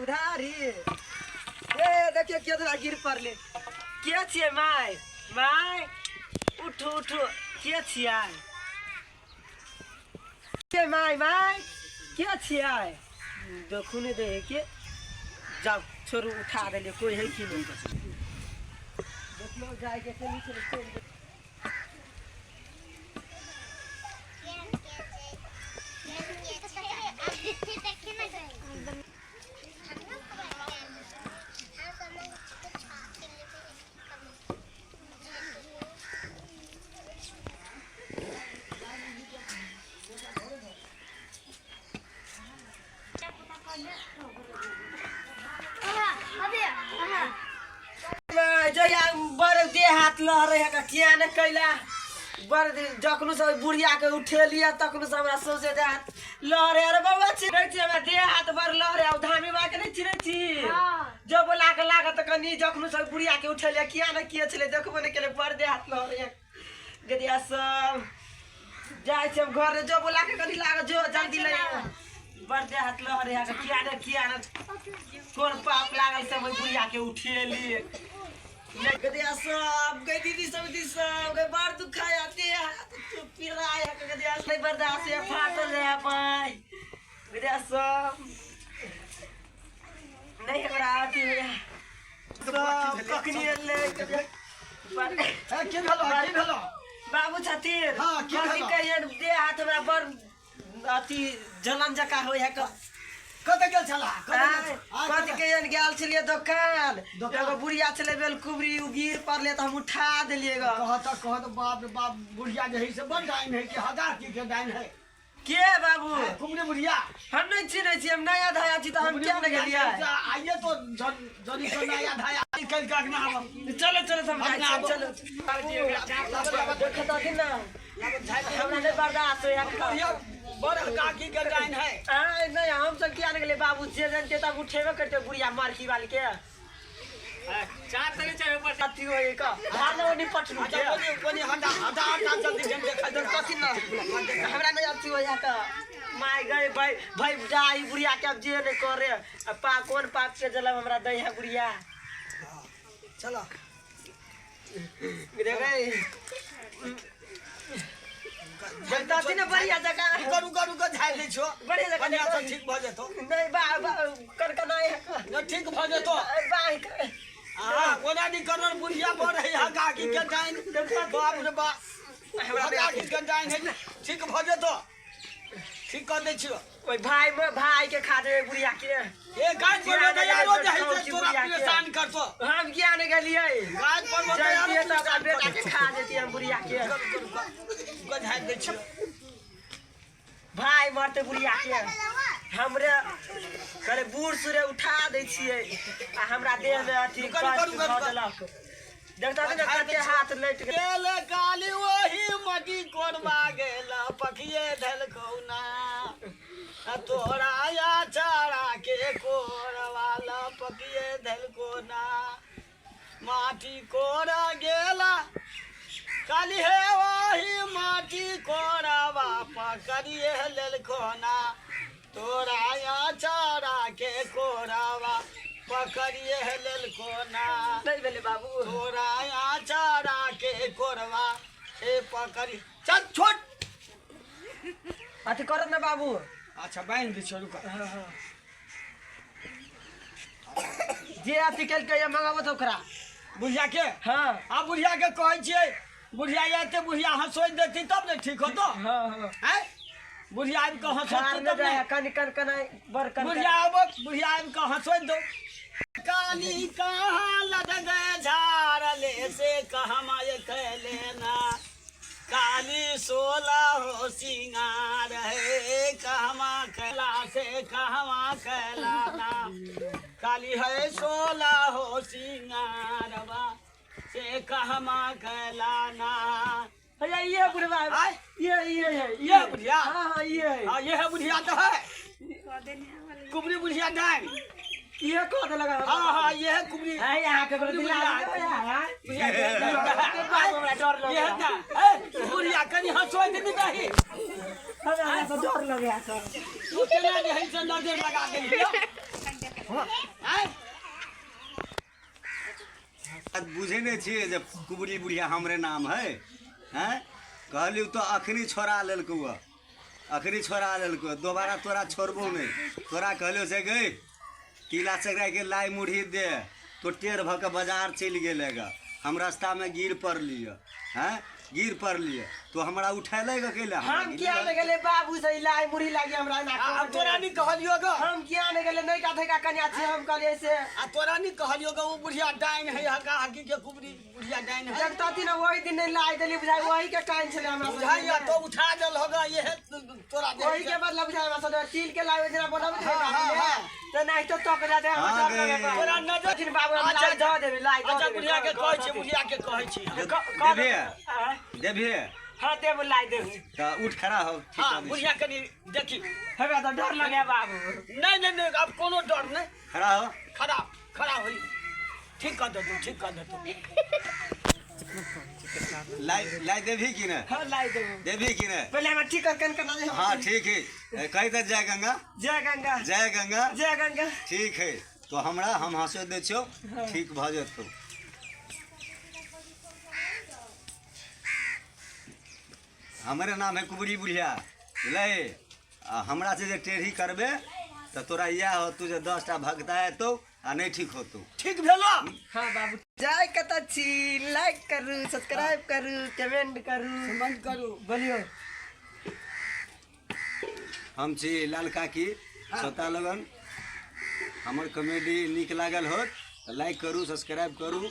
उधारी ए देखिए कितना गिर पड़ले के छिए माय माय उठो उठो के छिए के माय माय के छिए देखू ने दे के जाओ छोरू उठा देले कोई है कि नहीं देख लो जाए के चली चल बर दे हाथ लहरे है किया ने कैला बर जखनु सब बुढ़िया के उठेलिया तखनु सब हमरा सोचे दे हाथ लहरे अरे बाबा चिरै छी हमरा दे हाथ बर लहरे आ धामी बा के नहीं चिरै छी जो बोला के लागत कनी जखनु सब बुढ़िया के उठेलिया किया ने किए छले देखबो ने केले बर दे हाथ लहरे गदिया सब जाय छै घर जो बोला के कनी लाग जो जल्दी ले बर दे हाथ लहरे है किया ने कोन पाप लागल सब बुढ़िया के उठेली गदिया सब गई दीदी सब गई बार दुखाया दे तू पिराया गदिया नहीं बर्दाश्त है फाटल है भाई गदिया सब नहीं हमरा आती है सब कखनी ले के भेलो बाबू छतीर हां की कहिए दे हाथ हमरा बर अति जलन जका होय है कते गेल छला कते केन गेल छलिए दुकान एगो बुढ़िया छले बेल कुबरी गिर पड़ले त हम उठा देलिए ग कहत बाप रे बाप बुढ़िया जे है से बड़ डाइन है कि हजार की के डाइन है के बाबू कुबरी बुढ़िया हम नहीं चिन्है छी हम नया धाया छी त हम क्या न गेलिए आइए तो जनी को नया धाया कल का ना चलो चलो हम चलो देखत कि ना हमरा नहीं बर्दाश्त होया बड़ काकी के डाइन है नहीं हम सब क्या न गेले बाबू जे जनते तब उठेबे करते बुढ़िया मारकी वाली के चार तरे चाहे ऊपर साथी होए का धानो नि पटलू के कोनी हजार जल्दी जन देखा दर कथि न हमरा नहीं अथी होया का माय गए भाई जाई बुढ़िया के अब जे ने करे पा कोन पाप के जलम हमरा दई है बुढ़िया चलो गिरे गए जनता ने बढ़िया जगह रुका झाड़ दे छो बढ़िया जगह बढ़िया सब ठीक भ जतो नहीं बा करकनाई न ठीक भ जतो हां कोना दी करन बुढ़िया ब रही है काकी के डाइन बाप रे बाप हमरा काकी के डाइन है ठीक भ जतो ठीक कर दे छियो ओए भाई के खा दे बुढ़िया के ए गाज पर दया रो जाई से तोरा परेशान करतो हम किया ने गेलिए गाज पर दया तो बेटा के खा देती हम बुढ़िया के गधाई दे छियो भाई मरते बुढ़िया के हमरे करे बूढ़ सुरे उठा दे छिए आ हमरा देह में अथी कष्ट भ देलक देखता ने कते हाथ लट गेल काली वही मटी कोरबा गेल पखिए धल कौना तोरा या चारा के कोरवाला पखिए धल कोना माटी कोरा गेला काली है वही माटी कोरावा पकड़िए लेल कोना तोरा या चारा के कोरावा पकड़िए लेल कोना नहीं बेले बाबू तोरा या चारा के कोरवा ए पकड़ी चल छोड़ अथी करत ना बाबू अच्छा बांध दे छोरू का हां जे अथी केल के मंगाबो तो ओकरा बुढ़िया के हां आ बुढ़िया के कहै छियै बुढ़िया आते बुढ़िया हंसोइ देती तब न ठीक होतो हां हां हैं बुढ़िया आब के हंसोइ तब न कन बर कन बुढ़िया आब के हंसोइ दो काली कहाँ लग गए झाड़ले से कहमा ये कहलेना काली 16 हो सिंगार है कहमा कहला से कहमा कहलाना काली है 16 हो सिंगारवा से कहमा कहलाना भैया ये बुढ़वा ये बुढ़िया हां ये है बुढ़िया तो है कुबरी बुढ़िया डाइन ये कौन लगा हां ये है कुबरी है यहां के बोल दिला ये ना बुढ़िया कनी हंसोइ दे नहीं हमरा से डर लगे सर तू केना नहीं से नजर लगा के बुझे नहीं छे जब कुबरी बुढ़िया हमरे नाम है हैं कहलियो तो अखनी छोड़ा लेलको अखनी छोड़ा लेलको दोबारा तोरा छोड़बो नहीं तोरा कहलियो से गई किला चकरा के लाई मुढ़ी दे तो टेढ़ भ के बाजार चल गेलेगा हम रास्ता में गिर पड़लिए हैं गिर पड़लिए तो हमरा उठैलेगा अकेला हम क्या न गेले बाबू से लाई मुड़ी लागी हमरा ना अब तोरा नहीं कहलियो ग हम क्या न गेले नहीं काथे का कन्या छी हम कहले से आ तोरा नहीं कहलियो ग वो बुढ़िया डाइन है हका हकी के कुबरी बुढ़िया डाइन है जगता दिन वही दिन नहीं लाई देली बुझाई वही के टाइम छले हमरा बुझाई तो उठा देल होगा ये तोरा वही के मतलब बुझाई हमरा से टील के लावे जना बोलबे तो नहीं तो तक जाते हम तोरा नजर दिन बाबू हम लाई द देबे लाई अच्छा बुढ़िया के कहै छी देबे हाँ देव लाई देव तो उठ खड़ा हो हाँ बुढ़िया कनी देखी हमें तो डर लगे बाबू नहीं अब कोनो डर नहीं खड़ा हो खड़ा हो ठीक कर दो लाई देवी की ना हाँ लाई देवी की ना पहले हम ठीक करना हाँ ठीक है कही तो जय गंगा ठीक है तो हमरा हम हंसो दे छो ठीक भ जतो हमारे नाम है कुबरी बुढ़िया बुझल हमरा से जे टेढ़ी करबे तो तोरा यह हो तुझे 10टा भगता है तो आ नहीं ठीक हो तो ठीक भेलो हाँ बाबू जाय कता छी लाइक करू सब्सक्राइब करू कमेंट करू बोलियो हम छी लाल काकी श्रोता लगन हमर कॉमेडी निक लागल हो तो लाइक करू सब्सक्राइब करू